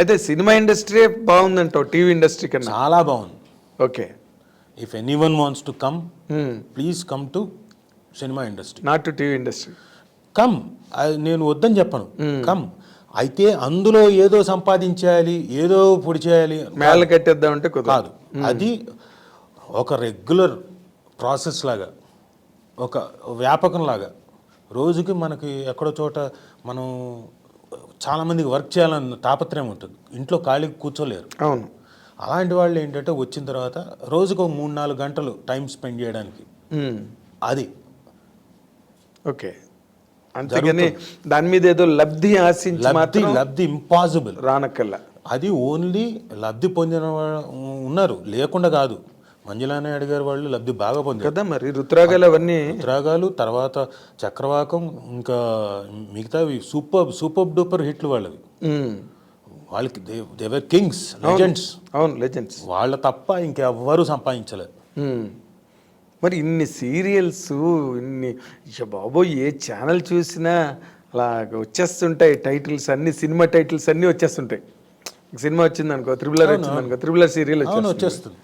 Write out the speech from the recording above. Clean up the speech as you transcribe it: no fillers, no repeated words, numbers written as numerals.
అయితే cinema industry బాగుందంటావు TV industry కన్నా? చాలా బాగుంది. Okay. If anyone wants to come, please come to cinema industry, not to TV industry. Come. నేను వద్దని చెప్పను, కమ్. అయితే అందులో ఏదో సంపాదించేయాలి, ఏదో పొడి చేయాలి, మేళ కట్టేద్దామంటే కాదు. అది ఒక రెగ్యులర్ ప్రాసెస్ లాగా, ఒక వ్యాపకం లాగా. రోజుకి మనకి ఎక్కడో చోట మనం చాలామందికి వర్క్ చేయాలన్న తాపత్రయం ఉంటుంది, ఇంట్లో ఖాళీకి కూర్చోలేరు. అవును. అలాంటి వాళ్ళు ఏంటంటే వచ్చిన తర్వాత రోజుకు 3-4 గంటలు టైం స్పెండ్ చేయడానికి, అది ఓకే. అంతేగాని దాని మీద ఏదో లబ్ధి ఆశించి మాత్రం లబ్ధి ఇంపాసిబుల్ రానక్కల్లా. అది ఓన్లీ లబ్ధి పొందిన ఉన్నారు, లేకుండా కాదు. మంజులా నాయుడు గారు వాళ్ళు లబ్ధి బాగా పొందారు కదా. మరి రుతురాగాలు అవన్నీ, రుతురాగాలు తర్వాత చక్రవాకం, ఇంకా మిగతావి సూపర్ డూపర్ హిట్లు వాళ్ళవి. వాళ్ళకి దేవర్ కింగ్స్, లెజెండ్స్. అవును, లెజెండ్స్. వాళ్ళ తప్ప ఇంకెవ్వరూ సంపాదించలేదు. మరి ఇన్ని సీరియల్స్, ఇన్ని బాబోయ్, ఏ ఛానల్ చూసినా అలా వచ్చేస్తుంటాయి టైటిల్స్ అన్ని, సినిమా టైటిల్స్ అన్నీ వచ్చేస్తుంటాయి. సినిమా వచ్చింది అనుకో, త్రిబుల్ ఆర్ వచ్చింది అనుకో, త్రిబుల్ ఆర్ సీరియల్ వచ్చేస్తుంది.